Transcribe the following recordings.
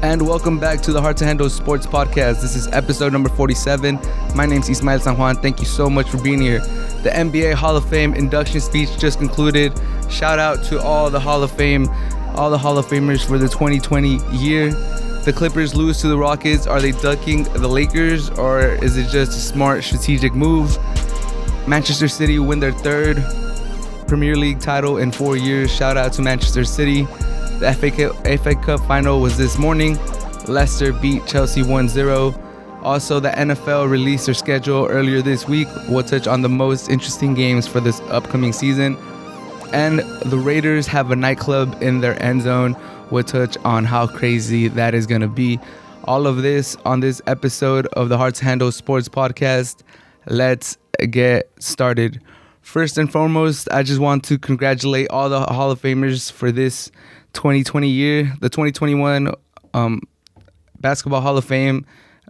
And welcome back to the Hard to Handle Sports Podcast. This is episode number 47. My name's Ismael San Juan. Thank you so much for being here. The NBA Hall of Fame induction speech just concluded. Shout out to all the Hall of Famers for the 2020 year. The Clippers lose to the Rockets. Are they ducking the Lakers, or is it just a smart strategic move? Manchester City win their third Premier League title in 4 years. Shout out to Manchester City. The FA Cup final was this morning. Leicester beat Chelsea 1-0. Also, the NFL released their schedule earlier this week. We'll touch on the most interesting games for this upcoming season. And the Raiders have a nightclub in their end zone. We'll touch on how crazy that is going to be. All of this on this episode of the Hard to Handle Sports Podcast. Let's get started. First and foremost, I just want to congratulate all the Hall of Famers for this 2020 year. The 2021 Basketball Hall of Fame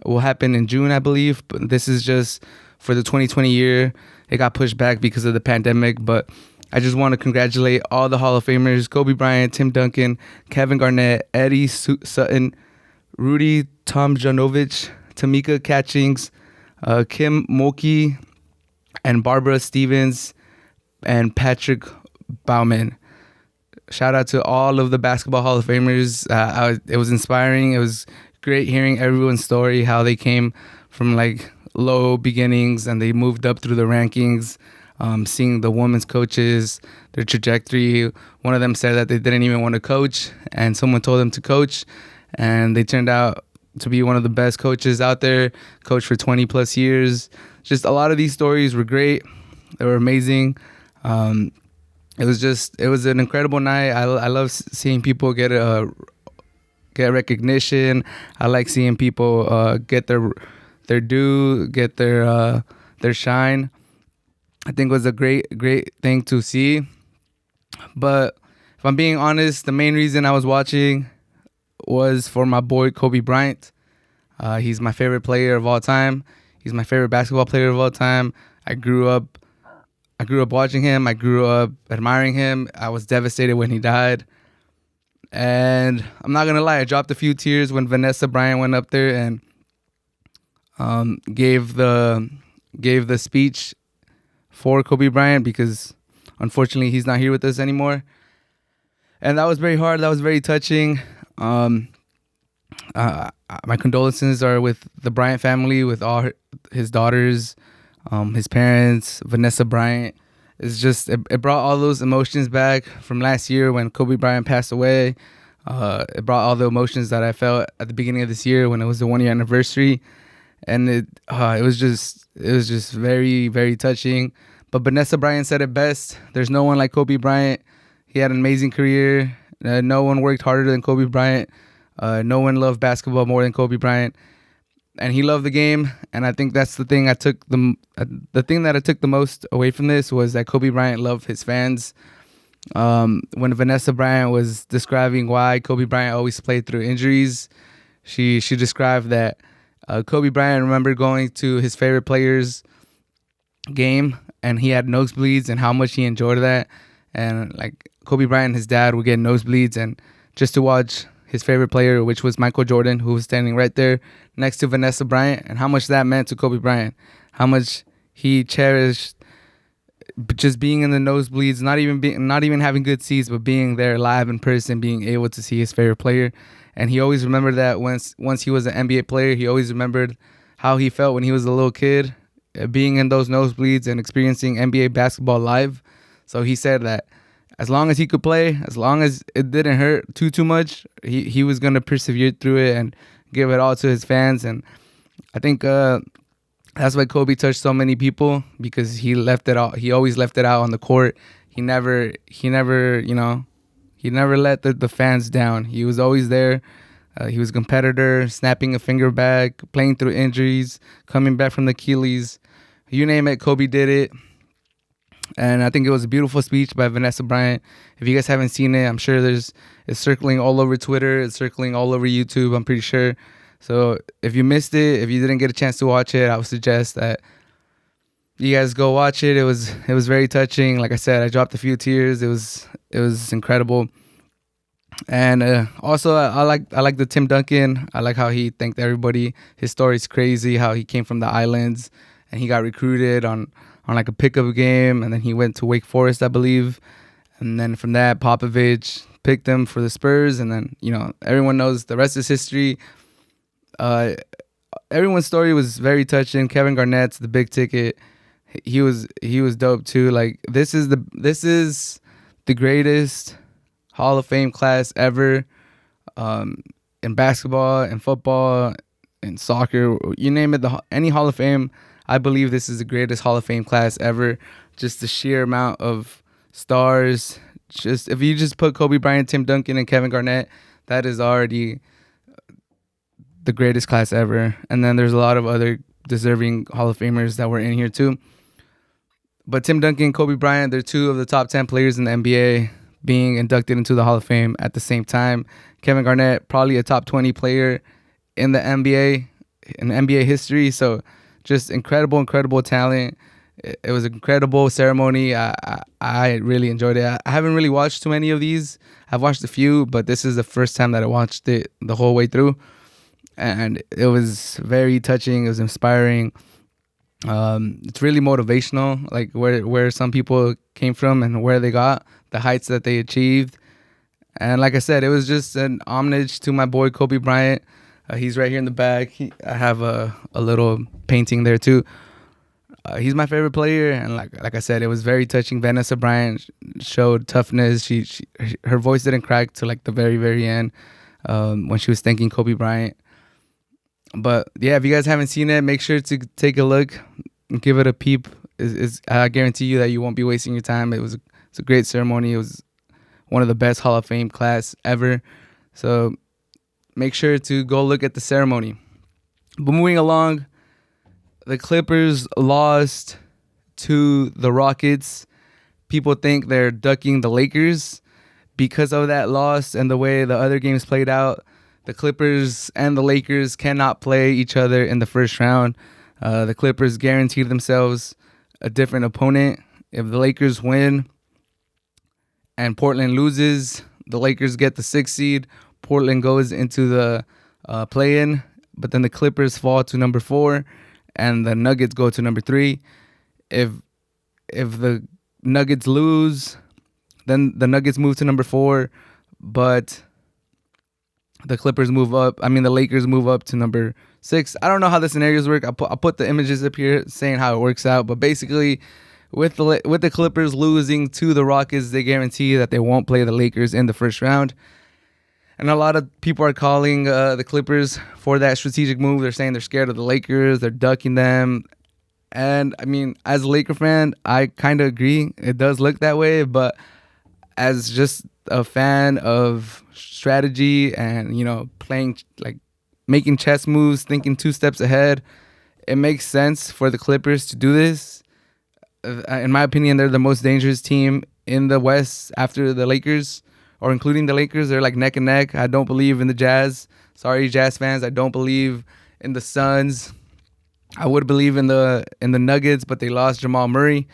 will happen in June, I believe. But this is just for the 2020 year. It got pushed back because of the pandemic. But I just want to congratulate all the Hall of Famers: Kobe Bryant, Tim Duncan, Kevin Garnett, Eddie Sutton, Rudy Tomjanovich, Tamika Catchings, Kim Mulkey, and Barbara Stevens, and Patrick Baumann. Shout out to all of the Basketball Hall of Famers. It was inspiring. It was great hearing everyone's story, how they came from like low beginnings and they moved up through the rankings, seeing the women's coaches, their trajectory. One of them said that they didn't even want to coach, and someone told them to coach, and they turned out to be one of the best coaches out there, coached for 20 plus years. Just a lot of these stories were great. They were amazing. It was an incredible night. I love seeing people get recognition. I like seeing people get their due, get their shine. I think it was a great thing to see. But if I'm being honest, the main reason I was watching was for my boy Kobe Bryant. He's my favorite player of all time. He's my favorite basketball player of all time. I grew up watching him. I grew up admiring him. I was devastated when he died. And I'm not going to lie, I dropped a few tears when Vanessa Bryant went up there and gave the speech for Kobe Bryant, because unfortunately he's not here with us anymore. And that was very hard. That was very touching. My condolences are with the Bryant family, with all his daughters, his parents, Vanessa Bryant. It's just, it brought all those emotions back from last year when Kobe Bryant passed away. It brought all the emotions that I felt at the beginning of this year when it was the 1 year anniversary. And it was just very, very touching. But Vanessa Bryant said it best. There's no one like Kobe Bryant. He had an amazing career. No one worked harder than Kobe Bryant. No one loved basketball more than Kobe Bryant. And he loved the game, and I think that's the thing the thing that I took the most away from this was that Kobe Bryant loved his fans. When Vanessa Bryant was describing why Kobe Bryant always played through injuries, she described that Kobe Bryant remembered going to his favorite player's game, and he had nosebleeds, and how much he enjoyed that. And like Kobe Bryant and his dad would get nosebleeds, and just to watch his favorite player, which was Michael Jordan, who was standing right there next to Vanessa Bryant, and how much that meant to Kobe Bryant, how much he cherished just being in the nosebleeds, not even having good seats, but being there live in person, being able to see his favorite player. And he always remembered that once he was an NBA player, he always remembered how he felt when he was a little kid, being in those nosebleeds and experiencing NBA basketball live. So he said that as long as he could play, as long as it didn't hurt too much, he was going to persevere through it and give it all to his fans. And I think that's why Kobe touched so many people, because he left it out. He always left it out on the court. He never let the fans down. He was always there. He was a competitor, snapping a finger back, playing through injuries, coming back from the Achilles. You name it, Kobe did it. And I think it was a beautiful speech by Vanessa Bryant. If you guys haven't seen it, I'm sure it's circling all over Twitter. It's circling all over YouTube, I'm pretty sure. So if you missed it, if you didn't get a chance to watch it, I would suggest that you guys go watch it. It was very touching. Like I said, I dropped a few tears. It was incredible. And also, I like the Tim Duncan. I like how he thanked everybody. His story's crazy. How he came from the islands and he got recruited on like a pickup game, and then he went to Wake Forest, I believe. And then from that, Popovich picked him for the Spurs, and then everyone knows the rest is history. Uh, Everyone's story was very touching. Kevin Garnett's the big ticket. He was dope too. Like this is the greatest Hall of Fame class ever, in basketball and football and soccer, you name it. Any Hall of Fame, I believe this is the greatest Hall of Fame class ever. Just the sheer amount of stars. Just if you just put Kobe Bryant, Tim Duncan, and Kevin Garnett, that is already the greatest class ever. And then there's a lot of other deserving Hall of Famers that were in here too. But Tim Duncan and Kobe Bryant, they're two of the top 10 players in the NBA being inducted into the Hall of Fame at the same time. Kevin Garnett, probably a top 20 player in the NBA, in NBA history. So just incredible talent. It was an incredible ceremony. I really enjoyed it. I haven't really watched too many of these. I've watched a few, but this is the first time that I watched it the whole way through. And it was very touching. It was inspiring. It's really motivational, like where some people came from and where they got, the heights that they achieved. And like I said, it was just an homage to my boy Kobe Bryant. He's right here in the back. I have a little painting there too. He's my favorite player, and like I said, it was very touching. Vanessa Bryant showed toughness. Her voice didn't crack till like the very end, when she was thanking Kobe Bryant. But yeah, if you guys haven't seen it, make sure to take a look and give it a peep. I guarantee you that you won't be wasting your time. It's a great ceremony. It was one of the best Hall of Fame class ever. So make sure to go look at the ceremony. But moving along, the Clippers lost to the Rockets. People think they're ducking the Lakers because of that loss and the way the other games played out. The Clippers and the Lakers cannot play each other in the first round. The Clippers guaranteed themselves a different opponent. If the Lakers win and Portland loses, the Lakers get the 6th seed. Portland goes into the play-in, but then the Clippers fall to number 4, and the Nuggets go to number 3. If the Nuggets lose, then the Nuggets move to number 4, but the Clippers move up. The Lakers move up to number 6. I don't know how the scenarios work. I'll put the images up here saying how it works out. But basically, with the Clippers losing to the Rockets, they guarantee that they won't play the Lakers in the first round. And a lot of people are calling the Clippers for that strategic move. They're saying they're scared of the Lakers. They're ducking them. And as a Laker fan, I kind of agree. It does look that way. But as just a fan of strategy and playing, like making chess moves, thinking 2 steps ahead, it makes sense for the Clippers to do this. In my opinion, they're the most dangerous team in the West after the Lakers, or including the Lakers. They're like neck and neck. I don't believe in the Jazz. Sorry, Jazz fans. I don't believe in the Suns. I would believe in the Nuggets, but they lost Jamal Murray.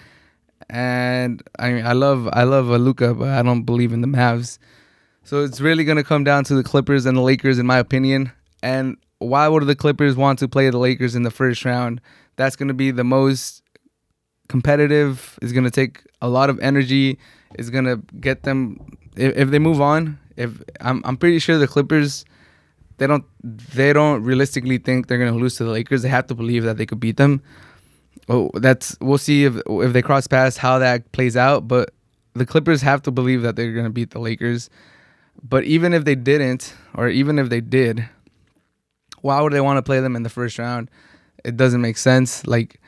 And I love Luka, but I don't believe in the Mavs. So it's really going to come down to the Clippers and the Lakers, in my opinion. And why would the Clippers want to play the Lakers in the first round? That's going to be the most competitive. It's going to take a lot of energy. It's going to get them, if they move on. I'm pretty sure the Clippers, they don't realistically think they're going to lose to the Lakers. They have to believe that they could beat them. We'll see if they cross paths how that plays out. But the Clippers have to believe that they're going to beat the Lakers. But even if they didn't, or even if they did, why would they want to play them in the first round? It doesn't make sense. Like,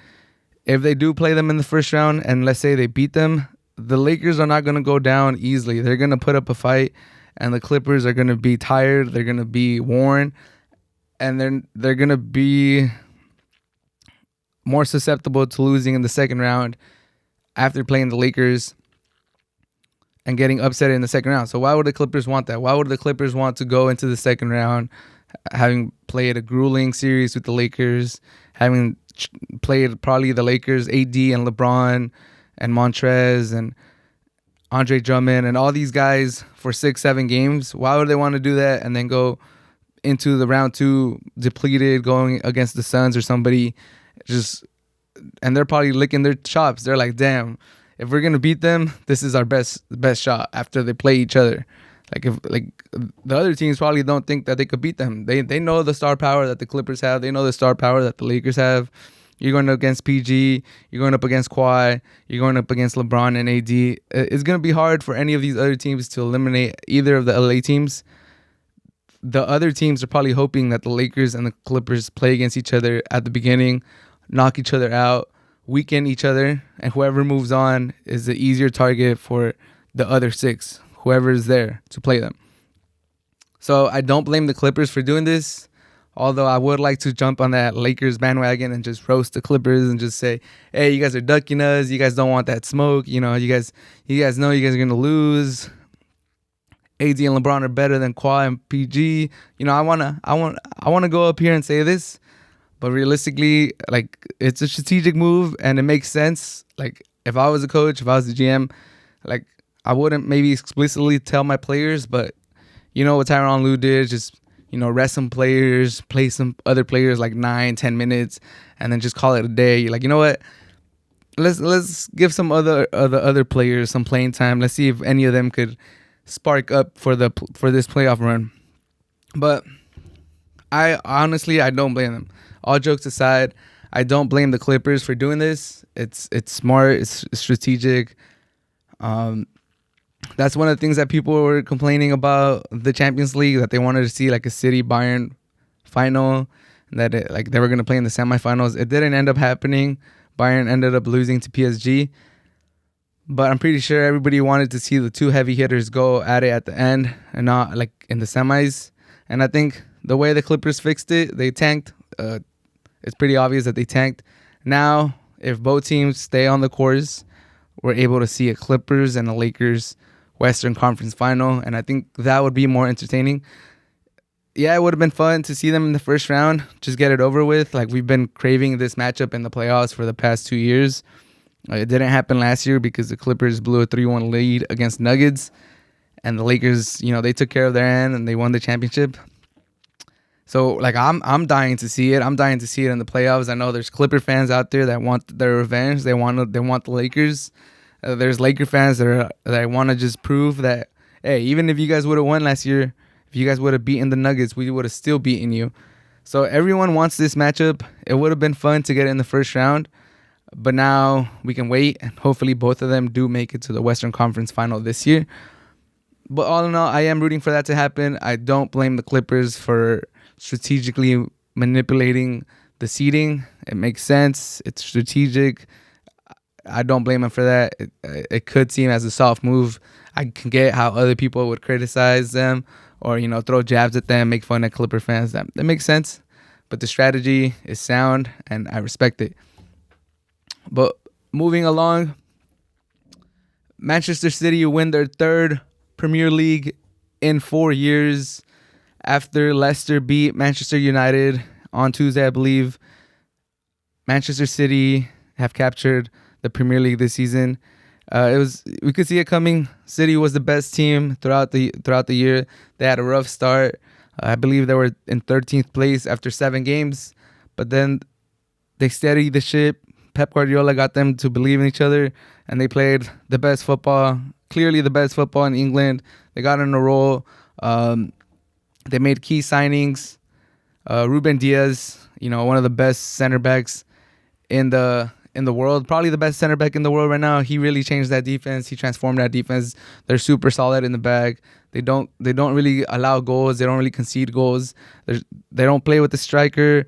if they do play them in the first round, and let's say they beat them, the Lakers are not going to go down easily. They're going to put up a fight, and the Clippers are going to be tired. They're going to be worn, and they're going to be more susceptible to losing in the second round after playing the Lakers and getting upset in the second round. So why would the Clippers want that? Why would the Clippers want to go into the second round having played a grueling series with the Lakers, having played probably the Lakers, AD and LeBron and Montrez and Andre Drummond, and all these guys for 6-7 games. Why would they want to do that and then go into the round 2 depleted, going against the Suns or somebody, and they're probably licking their chops. They're like, damn, if we're gonna beat them, this is our best shot after they play each other. If the other teams probably don't think that they could beat them. They know the star power that the Clippers have. They know the star power that the Lakers have. You're going up against PG. You're going up against Kawhi. You're going up against LeBron and AD. It's going to be hard for any of these other teams to eliminate either of the LA teams. The other teams are probably hoping that the Lakers and the Clippers play against each other at the beginning, knock each other out, weaken each other, and whoever moves on is the easier target for the other 6, whoever is there to play them. So I don't blame the Clippers for doing this, although I would like to jump on that Lakers bandwagon and just roast the Clippers and just say, hey, you guys are ducking us. You guys don't want that smoke. You know, you guys know you guys are going to lose. AD and LeBron are better than Kawhi and PG. You know, I want to go up here and say this, but realistically, it's a strategic move and it makes sense. If I was a coach, if I was the GM, I wouldn't maybe explicitly tell my players, but you know what Tyronn Lue did, just, rest some players, play some other players 9-10 minutes, and then just call it a day. You're like, you know what? Let's give some other players some playing time. Let's see if any of them could spark up for this playoff run. But I don't blame them. All jokes aside, I don't blame the Clippers for doing this. It's smart. It's strategic. That's one of the things that people were complaining about the Champions League, that they wanted to see a City Bayern final, and that they were going to play in the semifinals. It didn't end up happening. Bayern ended up losing to PSG. But I'm pretty sure everybody wanted to see the 2 heavy hitters go at it at the end and not in the semis. And I think the way the Clippers fixed it, they tanked. It's pretty obvious that they tanked. Now, if both teams stay on the course, we're able to see a Clippers and a Lakers Western Conference final, and I think that would be more entertaining. Yeah, it would have been fun to see them in the first round, just get it over with. We've been craving this matchup in the playoffs for the past 2 years. It didn't happen last year because the Clippers blew a 3-1 lead against Nuggets, and the Lakers, they took care of their end and they won the championship. So I'm dying to see it. I'm dying to see it in the playoffs. I know there's Clipper fans out there that want their revenge. They want the Lakers. There's Laker fans that want to just prove that, hey, even if you guys would have won last year, if you guys would have beaten the Nuggets, we would have still beaten you. So everyone wants this matchup. It would have been fun to get it in the first round, but now we can wait, and hopefully both of them do make it to the Western Conference final this year. But all in all, I am rooting for that to happen. I don't blame the Clippers for strategically manipulating the seeding. It makes sense. It's strategic. I don't blame them for that. It could seem as a soft move. I can get how other people would criticize them or, throw jabs at them, make fun of Clipper fans. That makes sense. But the strategy is sound, and I respect it. But moving along, Manchester City win their 3rd Premier League in 4 years after Leicester beat Manchester United on Tuesday, I believe. Manchester City have captured the Premier League this season. We could see it coming. City was the best team throughout the year. They had a rough start. I believe they were in 13th place after 7 games, but then they steadied the ship. Pep Guardiola got them to believe in each other, and they played the best football, clearly the best football in England. They got in a roll. They made key signings. Ruben Diaz, one of the best center backs in the world, probably the best center back in the world right now. He really changed that defense. He transformed that defense. They're super solid in the back. They don't really allow goals. They don't really concede goals. They don't play with the striker.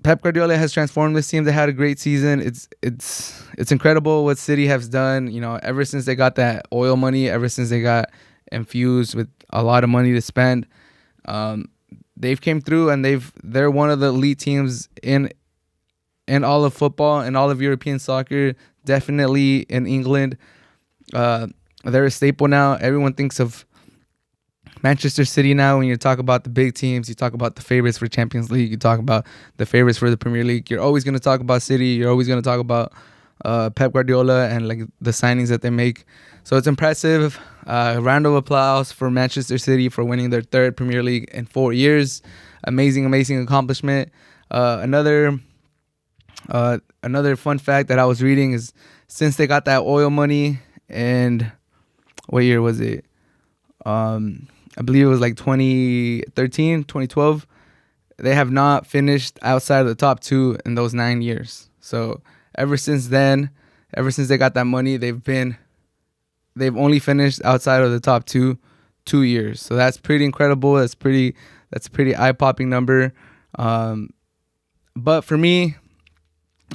Pep Guardiola has transformed this team. They had a great season. It's incredible what City has done. Ever since they got that oil money, ever since they got infused with a lot of money to spend, they've came through, and they're one of the elite teams in all of football and all of European soccer, definitely in England. They're a staple now. Everyone thinks of Manchester City now. When you talk about the big teams, you talk about the favorites for Champions League, you talk about the favorites for the Premier League, you're always going to talk about City. You're always going to talk about Pep Guardiola and like the signings that they make. So it's impressive. Round of applause for Manchester City for winning their third Premier League in 4 years. Amazing accomplishment. Another fun fact that I was reading is since they got that oil money, and what year was it? I believe it was like 2013, 2012. They have not finished outside of the top two in those 9 years. So ever since then, ever since they got that money, they've only finished outside of the top 2 years. So that's pretty incredible. That's a pretty eye-popping number. But for me,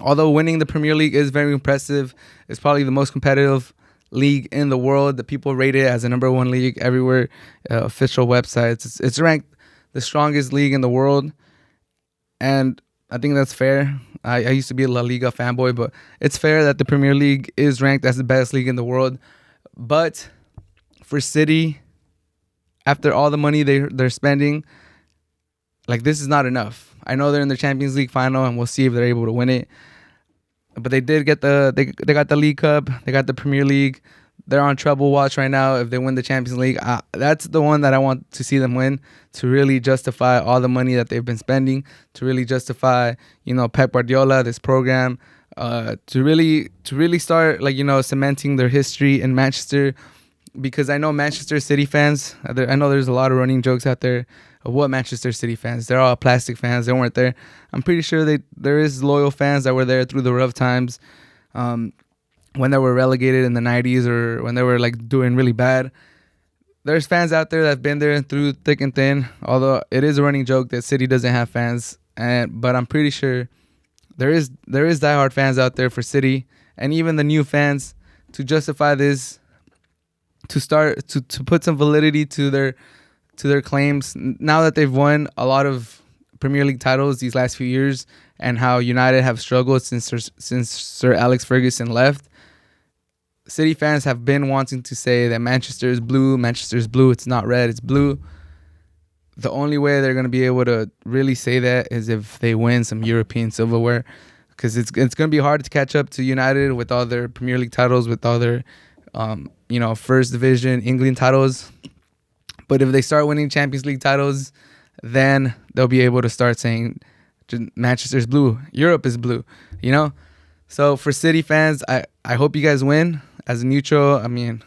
although winning the Premier League is very impressive, it's probably the most competitive league in the world. The people rate it as a number one league everywhere. Official websites. It's ranked the strongest league in the world, and I think that's fair. I used to be a La Liga fanboy, but it's fair that the Premier League is ranked as the best league in the world. But for City, after all the money they're spending, like, this is not enough. I know they're in the Champions League final, and we'll see if they're able to win it. But they did get they got the League Cup, they got the Premier League. They're on treble watch right now. If they win the Champions League, that's the one that I want to see them win, to really justify all the money that they've been spending, to really justify, Pep Guardiola, this program, to really start, cementing their history in Manchester. Because I know Manchester City fans, I know there's a lot of running jokes out there of what Manchester City fans. They're all plastic fans. They weren't there. I'm pretty sure there is loyal fans that were there through the rough times. When they were relegated in the 90s, or when they were doing really bad. There's fans out there that have been there through thick and thin, although it is a running joke that City doesn't have fans. But I'm pretty sure there is diehard fans out there for City, and even the new fans, to justify this, to start to put some validity to their claims now that they've won a lot of Premier League titles these last few years, and how United have struggled since Sir Alex Ferguson left. City fans have been wanting to say that Manchester is blue, it's not red, it's blue. The only way they're going to be able to really say that is if they win some European silverware, because it's going to be hard to catch up to United with all their Premier League titles, with all their first division England titles. But if they start winning Champions League titles, then they'll be able to start saying Manchester's blue, Europe is blue, So for City fans, I hope you guys win. As a neutral, I mean,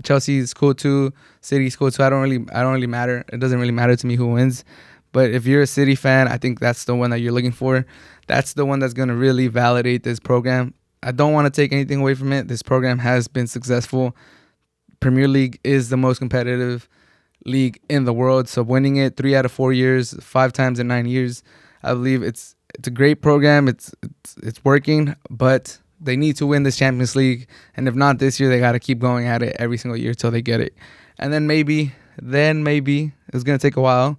Chelsea is cool too, City is cool too. I don't really matter. It doesn't really matter to me who wins. But if you're a City fan, I think that's the one that you're looking for. That's the one that's going to really validate this program. I don't want to take anything away from it. This program has been successful. Premier League is the most competitive league in the world. So winning it 3 out of 4 years, 5 times in 9 years, I believe it's a great program. It's working, but they need to win this Champions League. And if not this year, they got to keep going at it every single year till they get it. And then maybe it's going to take a while,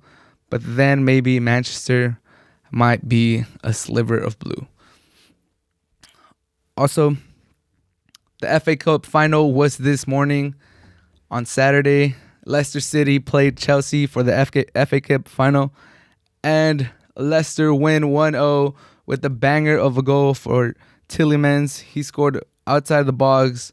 but then maybe Manchester might be a sliver of blue. Also, the FA Cup final was this morning on Saturday. Leicester City played Chelsea for the FA Cup final, and Leicester win 1-0 with the banger of a goal for Tielemans. He scored outside the box,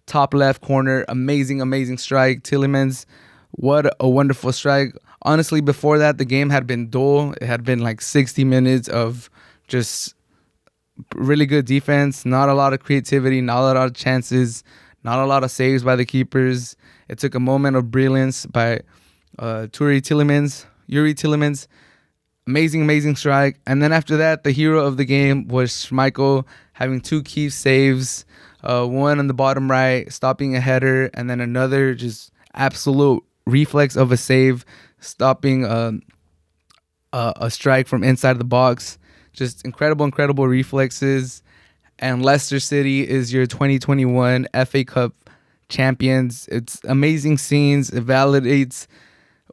top left corner. Amazing strike. Tielemans, what a wonderful strike. Honestly, before that, the game had been dull. It had been 60 minutes of just really good defense, not a lot of creativity, not a lot of chances, not a lot of saves by the keepers. It took a moment of brilliance by Yuri Tielemans. Amazing strike. And then after that, the hero of the game was Schmeichel, having 2 key saves, one on the bottom right, stopping a header, and then another just absolute reflex of a save, stopping a strike from inside the box. Just incredible reflexes. And Leicester City is your 2021 FA Cup champions. It's amazing scenes. It validates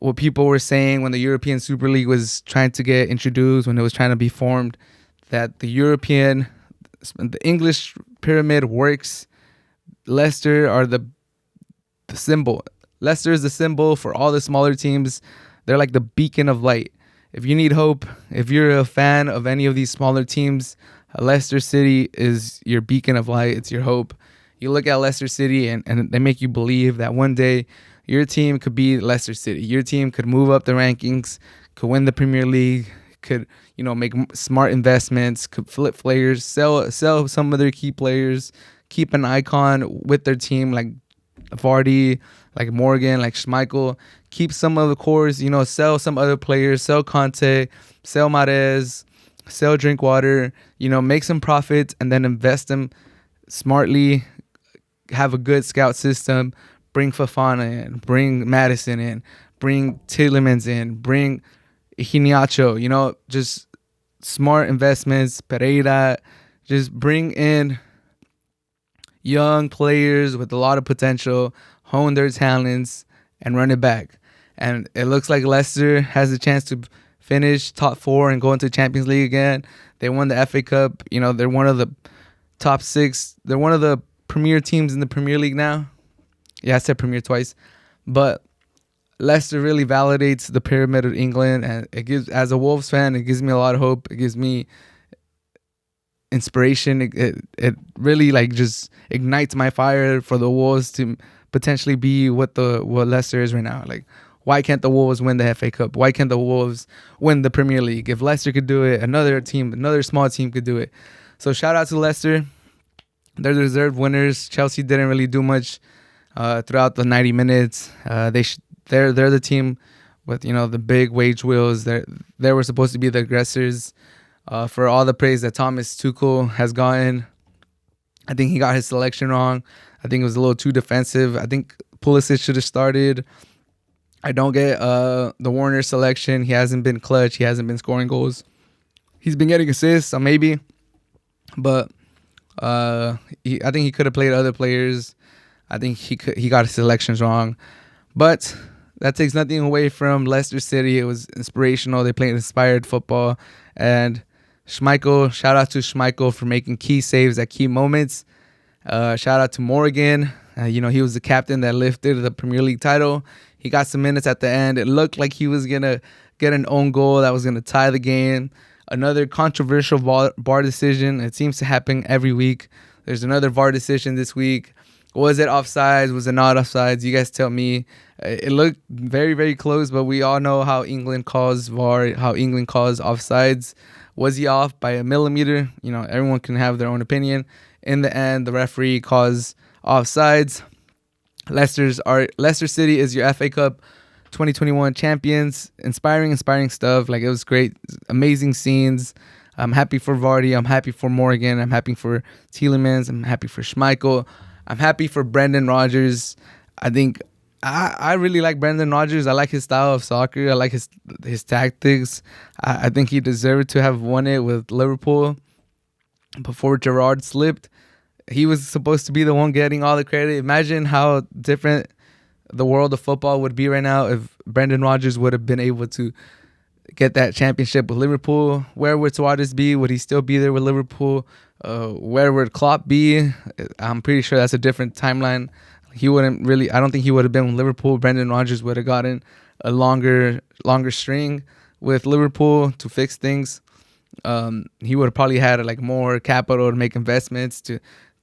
what people were saying when the European Super League was trying to get introduced, when it was trying to be formed, that the English pyramid works. Leicester are the symbol. Leicester is the symbol for all the smaller teams. They're like the beacon of light. If you need hope, if you're a fan of any of these smaller teams, Leicester City is your beacon of light. It's your hope. You look at Leicester City and they make you believe that one day your team could be Leicester City. Your team could move up the rankings, could win the Premier League, could, make smart investments, could flip players, sell some of their key players, keep an icon with their team like Vardy, like Morgan, like Schmeichel, keep some of the cores, sell some other players, sell Conte, sell Mahrez, sell Drinkwater, make some profits and then invest them smartly, have a good scout system, bring Fofana in, bring Madison in, bring Tielemans in, bring Iheanacho, just smart investments, Pereira, just bring in young players with a lot of potential, hone their talents, and run it back. And it looks like Leicester has a chance to finish top 4 and go into Champions League again. They won the FA Cup. They're one of the top 6. They're one of the premier teams in the Premier League now. Yeah, I said Premier twice. But Leicester really validates the pyramid of England. And it gives, as a Wolves fan, it gives me a lot of hope. It gives me inspiration. It really just ignites my fire for the Wolves to potentially be what Leicester is right now. Why can't the Wolves win the FA Cup? Why can't the Wolves win the Premier League? If Leicester could do it, another small team could do it. So shout out to Leicester. They're the deserved winners. Chelsea didn't really do much throughout the 90 minutes. They're the team with the big wage wheels. They were supposed to be the aggressors. For all the praise that Thomas Tuchel has gotten, I think he got his selection wrong. I think it was a little too defensive. I think Pulisic should have started. I don't get the Warner selection. He hasn't been clutch. He hasn't been scoring goals. He's been getting assists, so maybe. But I think he could have played other players. I think he got his selections wrong. But that takes nothing away from Leicester City. It was inspirational. They played inspired football. And Schmeichel, shout out to Schmeichel for making key saves at key moments. Shout out to Morgan. He was the captain that lifted the Premier League title. He got some minutes at the end. It looked like he was going to get an own goal that was going to tie the game. Another controversial VAR decision. It seems to happen every week. There's another VAR decision this week. Was it offsides? Was it not offsides? You guys tell me. It looked very, very close, but we all know how England calls VAR, how England calls offsides. Was he off by a millimeter? Everyone can have their own opinion. In the end, the referee calls offsides. Leicester City is your FA Cup 2021 champions. Inspiring stuff. It was great. Amazing scenes. I'm happy for Vardy. I'm happy for Morgan. I'm happy for Tielemans. I'm happy for Schmeichel. I'm happy for Brendan Rodgers. I think I really like Brendan Rodgers. I like his style of soccer. I like his tactics. I think he deserved to have won it with Liverpool before Gerrard slipped. He was supposed to be the one getting all the credit. Imagine how different the world of football would be right now if Brendan Rodgers would have been able to get that championship with Liverpool. Where would Suarez be? Would he still be there with Liverpool? Where would Klopp be? I'm pretty sure that's a different timeline. He wouldn't really. I don't think he would have been with Liverpool. Brendan Rodgers would have gotten a longer string with Liverpool to fix things. He would have probably had more capital to make investments to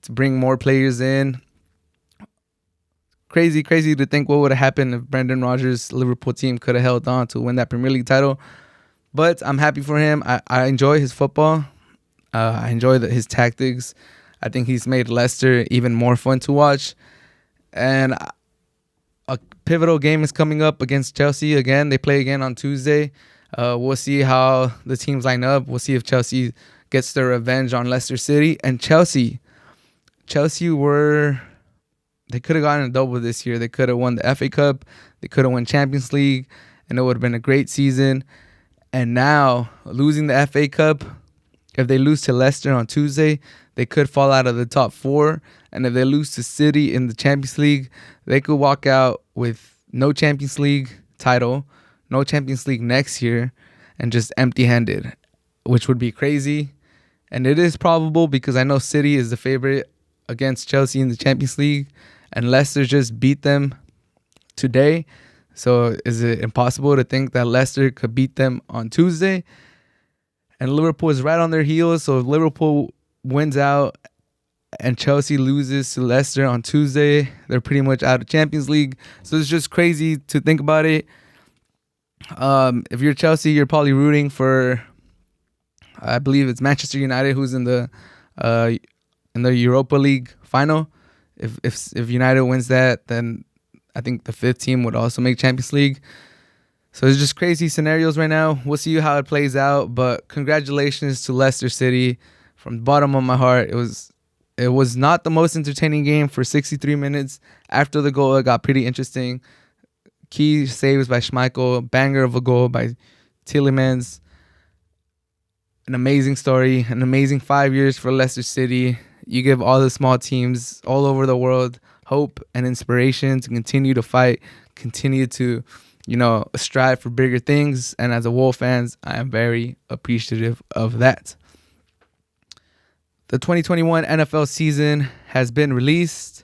bring more players in. Crazy to think what would have happened if Brendan Rodgers' Liverpool team could have held on to win that Premier League title. But I'm happy for him. I enjoy his football. I enjoy his tactics. I think he's made Leicester even more fun to watch. And a pivotal game is coming up against Chelsea again. They play again on Tuesday. We'll see how the teams line up. We'll see if Chelsea gets their revenge on Leicester City. And Chelsea they could have gotten a double this year. They could have won the FA Cup. They could have won Champions League. And it would have been a great season. And now, losing the FA Cup, if they lose to Leicester on Tuesday, they could fall out of the top 4. And if they lose to City in the Champions League, they could walk out with no Champions League title, no Champions League next year, and just empty-handed, which would be crazy. And it is probable because I know City is the favorite against Chelsea in the Champions League, and Leicester just beat them today. So is it impossible to think that Leicester could beat them on Tuesday? and Liverpool is right on their heels. So if Liverpool wins out and Chelsea loses to Leicester on Tuesday, they're pretty much out of Champions League. So it's just crazy to think about it. If you're Chelsea, you're probably rooting for, I believe it's Manchester United, who's in the Europa League final. If United wins that, then I think the fifth team would also make Champions League. So it's just crazy scenarios right now. We'll see how it plays out. But congratulations to Leicester City. From the bottom of my heart, it was not the most entertaining game for 63 minutes. After the goal, it got pretty interesting. Key saves by Schmeichel, banger of a goal by Tielemans. An amazing story, an amazing 5 years for Leicester City. You give all the small teams all over the world hope and inspiration to continue to fight, continue to, strive for bigger things. And as a Wolf fans, I am very appreciative of that. The 2021 NFL season has been released.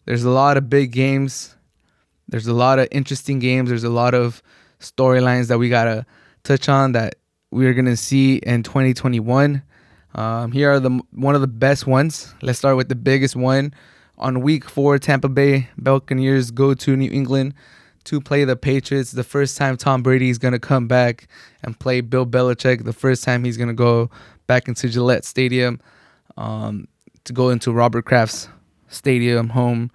There's a lot of big games. There's a lot of interesting games. There's a lot of storylines that we got to touch on that we're going to see in 2021. Here are one of the best ones. Let's start with the biggest one. On week 4, Tampa Bay Buccaneers go to New England to play the Patriots. The first time Tom Brady is going to come back and play Bill Belichick. The first time he's going to go back into Gillette Stadium. To go into Robert Kraft's stadium home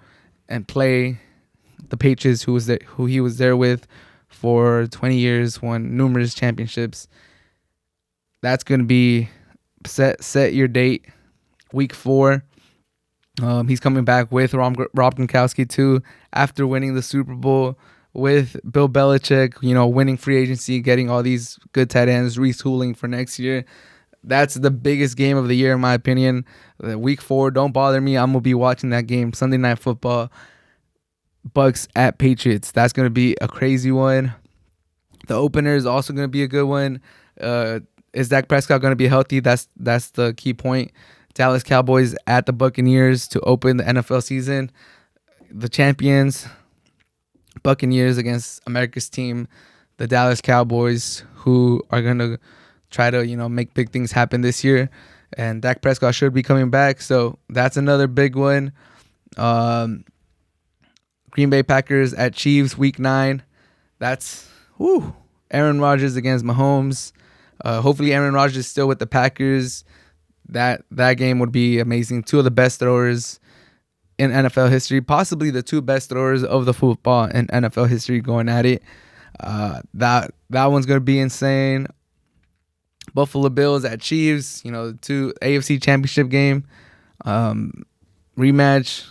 and play the Patriots, who he was there with for 20 years, won numerous championships. That's going to be set your date, week 4. He's coming back with Rob Gronkowski too, after winning the Super Bowl with Bill Belichick, winning free agency, getting all these good tight ends, retooling for next year. That's the biggest game of the year, in my opinion. Week 4, don't bother me. I'm going to be watching that game. Sunday Night Football, Bucks at Patriots. That's going to be a crazy one. The opener is also going to be a good one. Is Dak Prescott going to be healthy? That's the key point. Dallas Cowboys at the Buccaneers to open the NFL season. The champions, Buccaneers against America's team, the Dallas Cowboys, who are going to try to, make big things happen this year. And Dak Prescott should be coming back. So that's another big one. Green Bay Packers at Chiefs, week 9. That's Aaron Rodgers against Mahomes. Hopefully Aaron Rodgers is still with the Packers. That game would be amazing. 2 of the best throwers in NFL history. Possibly the 2 best throwers of the football in NFL history going at it. That one's going to be insane. Buffalo Bills at Chiefs, 2 AFC Championship game, rematch.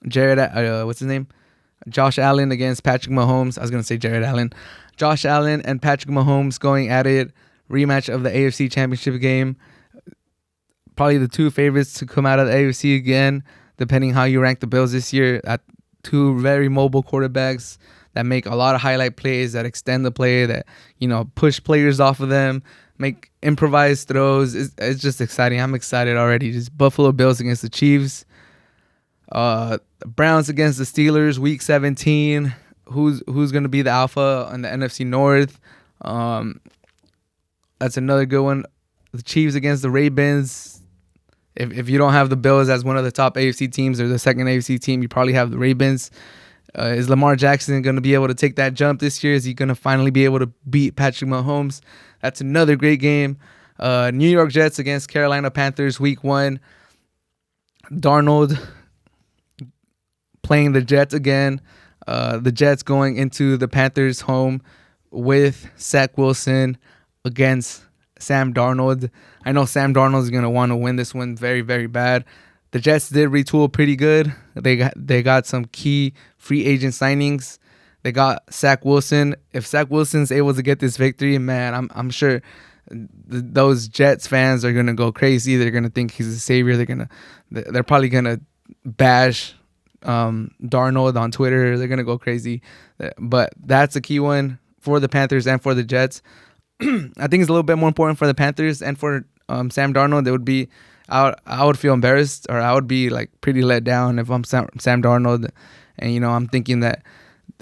What's his name? Josh Allen against Patrick Mahomes. I was gonna say Jared Allen. Josh Allen and Patrick Mahomes going at it. Rematch of the AFC Championship game. Probably the 2 favorites to come out of the AFC again, depending how you rank the Bills this year. At 2 very mobile quarterbacks that make a lot of highlight plays, that extend the play, that, push players off of them, make improvised throws. It's just exciting. I'm excited already. Just Buffalo Bills against the Chiefs. Browns against the Steelers, week 17. Who's going to be the alpha in the NFC North? That's another good one. The Chiefs against the Ravens. If you don't have the Bills as one of the top AFC teams or the second AFC team, you probably have the Ravens. Is Lamar Jackson going to be able to take that jump this year? Is he going to finally be able to beat Patrick Mahomes? That's another great game. New York Jets against Carolina Panthers, week 1. Darnold playing the Jets again. The Jets going into the Panthers' home with Zach Wilson against Sam Darnold. I know Sam Darnold is going to want to win this one very, very bad. The Jets did retool pretty good. They got some key free agent signings. They got Zach Wilson. If Zach Wilson's able to get this victory, man, I'm sure those Jets fans are gonna go crazy. They're gonna think he's a savior. They're probably gonna bash Darnold on Twitter. They're gonna go crazy. But that's a key one for the Panthers and for the Jets. I think it's a little bit more important for the Panthers and for Sam Darnold. It would be. I would feel embarrassed, or I would be like pretty let down if I'm Sam Darnold, and I'm thinking that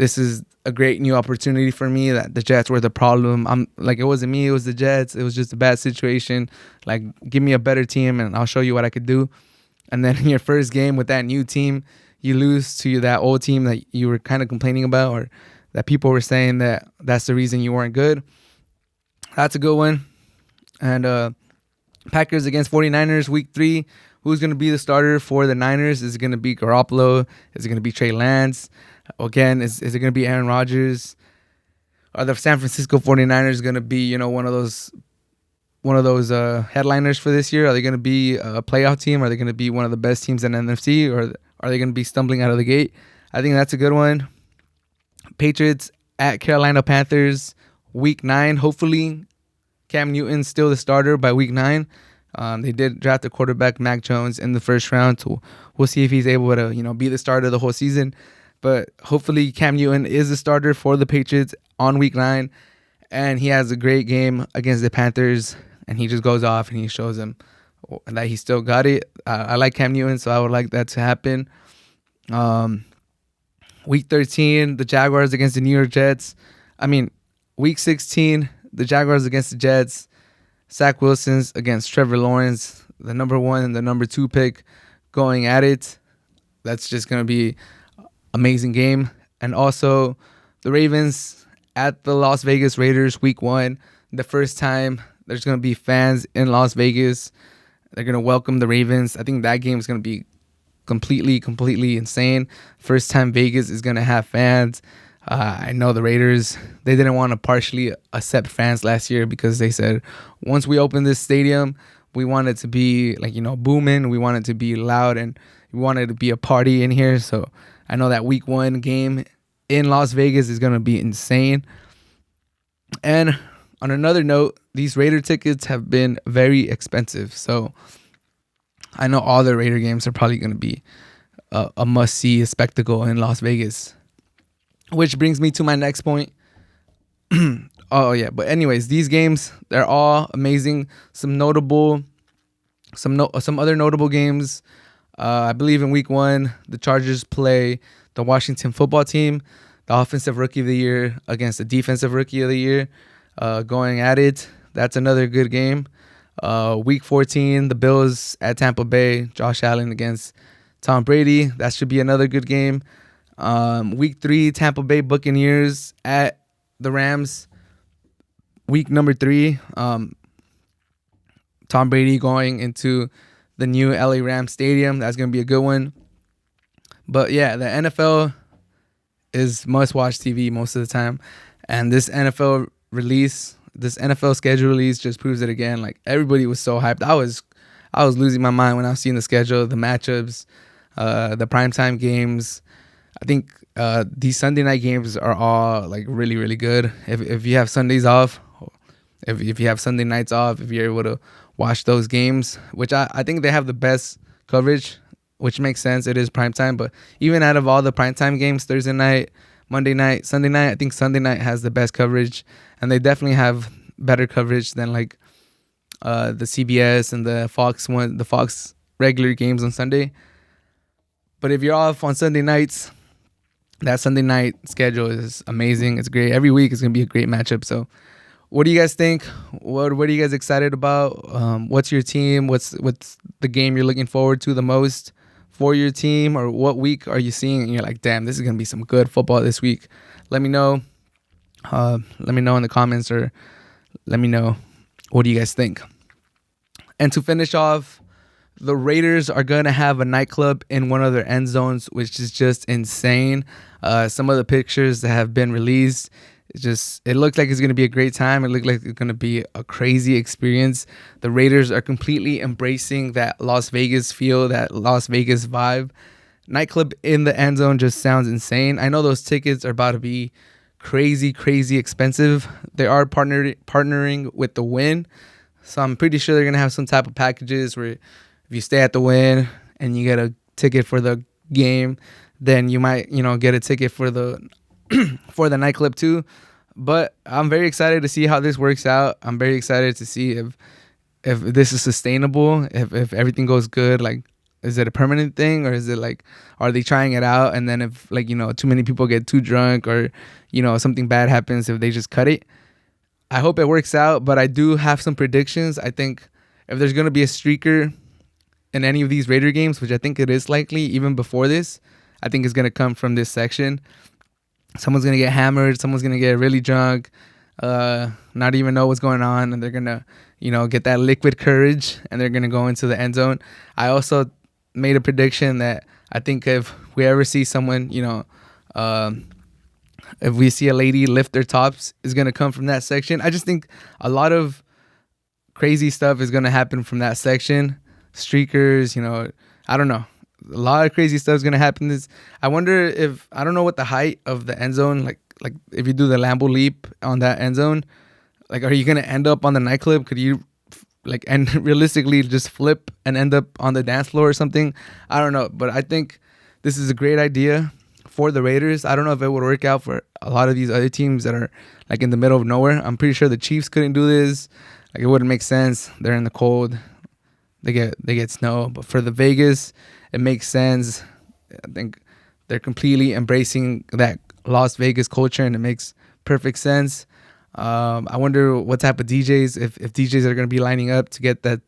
this is a great new opportunity for me, that the Jets were the problem. I'm like, it wasn't me, it was the Jets. It was just a bad situation. Like, give me a better team and I'll show you what I could do. And then in your first game with that new team, you lose to that old team that you were kind of complaining about, or that people were saying that that's the reason you weren't good. That's a good one. And Packers against 49ers, week 3. Who's going to be the starter for the Niners? Is it going to be Garoppolo? Is it going to be Trey Lance? Again, is it going to be Aaron Rodgers? Are the San Francisco 49ers going to be, one of those headliners for this year? Are they going to be a playoff team? Are they going to be one of the best teams in the NFC? Or are they going to be stumbling out of the gate? I think that's a good one. Patriots at Carolina Panthers, week 9. Hopefully, Cam Newton's still the starter by week 9. They did draft the quarterback, Mac Jones, in the first round. So we'll see if he's able to, be the starter the whole season. But hopefully Cam Newton is the starter for the Patriots on week 9. And he has a great game against the Panthers. And he just goes off and he shows them that he still got it. I like Cam Newton, so I would like that to happen. Week 13, the Jaguars against the New York Jets. Week 16, the Jaguars against the Jets. Zach Wilson's against Trevor Lawrence, the number 1 and the number 2 pick, going at it. That's just going to be an amazing game. And also the Ravens at the Las Vegas Raiders, week 1. The first time there's going to be fans in Las Vegas. They're going to welcome the Ravens. I think that game is going to be completely insane. First time Vegas is going to have fans. I know the Raiders, they didn't want to partially accept fans last year because they said, once we open this stadium, we want it to be booming. We want it to be loud, and we want it to be a party in here. So I know that week 1 game in Las Vegas is going to be insane. And on another note, these Raider tickets have been very expensive. So I know all the Raider games are probably going to be a must-see spectacle in Las Vegas. Which brings me to my next point. But anyways, these games, they're all amazing. Some other notable games. I believe in week 1, the Chargers play the Washington football team, the offensive rookie of the year against the defensive rookie of the year, going at it. That's another good game. Week 14, the Bills at Tampa Bay, Josh Allen against Tom Brady. That should be another good game. Week 3, Tampa Bay Buccaneers at the Rams. Week number 3, Tom Brady going into the new LA Rams stadium. That's going to be a good one. But yeah, the NFL is must-watch TV most of the time. And this NFL schedule release just proves it again. Like, everybody was so hyped. I was losing my mind when I was seeing the schedule, the matchups, the primetime games. I think these Sunday night games are all like really, really good. If you have Sundays off, if you have Sunday nights off, if you're able to watch those games, which I think they have the best coverage, which makes sense. It is primetime, but even out of all the primetime games, Thursday night, Monday night, Sunday night, I think Sunday night has the best coverage, and they definitely have better coverage than like the CBS and the Fox regular games on Sunday. But if you're off on Sunday nights, that Sunday night schedule is amazing. It's great. Every week is going to be a great matchup. So what do you guys think? What are you guys excited about? What's your team? What's the game you're looking forward to the most for your team? Or what week are you seeing and you're like, damn, this is going to be some good football this week? Let me know. Let me know in the comments, or let me know, what do you guys think? And to finish off, the Raiders are going to have a nightclub in one of their end zones, which is just insane. Some of the pictures that have been released, it looks like it's going to be a great time. It looks like it's going to be a crazy experience. The Raiders are completely embracing that Las Vegas feel, that Las Vegas vibe. Nightclub in the end zone just sounds insane. I know those tickets are about to be crazy expensive. They are partnering with the Wynn. So I'm pretty sure they're going to have some type of packages where if you stay at the Wynn and you get a ticket for the game, then you might, get a ticket for the for the nightclub too. But I'm very excited to see how this works out. I'm very excited to see if this is sustainable, if everything goes good. Like, is it a permanent thing, or is it like, are they trying it out, and then if like, too many people get too drunk, or something bad happens, if they just cut it? I hope it works out, but I do have some predictions. I think if there's going to be a streaker in any of these Raider games, which I think it is likely even before this, I think it's going to come from this section. Someone's going to get hammered. Someone's going to get really drunk, not even know what's going on. And they're going to, get that liquid courage, and they're going to go into the end zone. I also made a prediction that I think if we ever see someone, if we see a lady lift their tops, is going to come from that section. I just think a lot of crazy stuff is going to happen from that section. Streakers, I don't know. A lot of crazy stuff is going to happen. I wonder if, I don't know what the height of the end zone, like if you do the Lambo leap on that end zone, like, are you going to end up on the nightclub? Could you and realistically just flip and end up on the dance floor or something? I don't know. But I think this is a great idea for the Raiders. I don't know if it would work out for a lot of these other teams that are like in the middle of nowhere. I'm pretty sure the Chiefs couldn't do this. Like, it wouldn't make sense. They're in the cold. They get snow. But for the Vegas, it makes sense. I think they're completely embracing that Las Vegas culture, and it makes perfect sense. I wonder what type of DJs, if DJs are going to be lining up to get that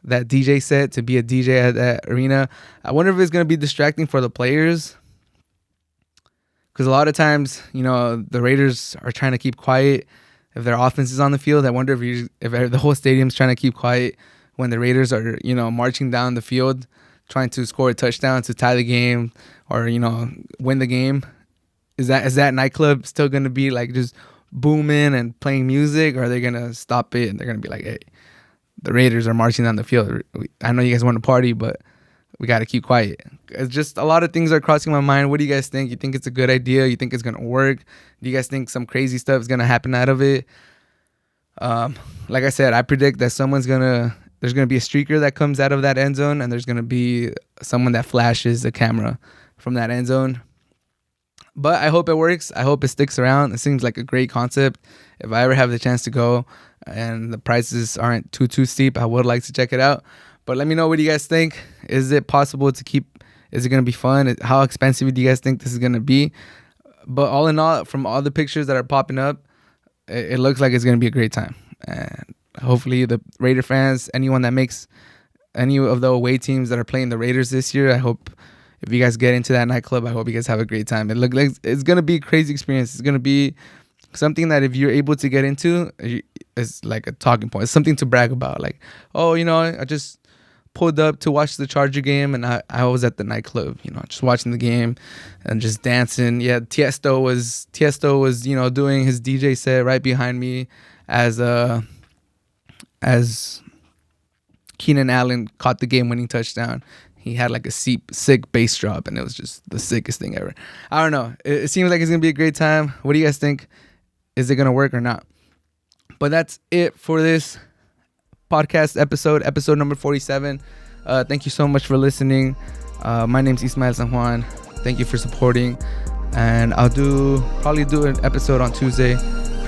DJ set to be a DJ at that arena. I wonder if it's going to be distracting for the players, because a lot of times, the Raiders are trying to keep quiet if their offense is on the field. I wonder if the whole stadium's trying to keep quiet when the Raiders are, marching down the field, trying to score a touchdown to tie the game or, win the game. Is that nightclub still going to be like just booming and playing music, or are they going to stop it and they're going to be like, hey, the Raiders are marching down the field. I know you guys want to party, but we got to keep quiet. It's just a lot of things are crossing my mind. What do you guys think? You think it's a good idea? You think it's going to work? Do you guys think some crazy stuff is going to happen out of it? Like I said, I predict that there's going to be a streaker that comes out of that end zone, and there's going to be someone that flashes the camera from that end zone. But I hope it works. I hope it sticks around. It seems like a great concept. If I ever have the chance to go and the prices aren't too steep, I would like to check it out. But let me know what you guys think. Is it possible to keep? Is it going to be fun? How expensive do you guys think this is going to be? But all in all, from all the pictures that are popping up, it looks like it's going to be a great time. And hopefully the Raider fans, anyone that makes any of the away teams that are playing the Raiders this year, I hope if you guys get into that nightclub, I hope you guys have a great time. It looks like it's going to be a crazy experience. It's going to be something that if you're able to get into, it's like a talking point. It's something to brag about. Like, oh, I just pulled up to watch the Charger game, and I was at the nightclub, just watching the game and just dancing. Yeah, Tiesto was doing his DJ set right behind me as Keenan Allen caught the game-winning touchdown. He had like a sick bass drop, and it was just the sickest thing ever. I don't know. It seems like it's going to be a great time. What do you guys think? Is it going to work or not? But that's it for this podcast episode number 47. Thank you so much for listening. My name's Ismael San Juan. Thank you for supporting. And I'll probably do an episode on Tuesday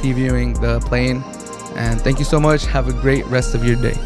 previewing the play-in. And thank you so much. Have a great rest of your day.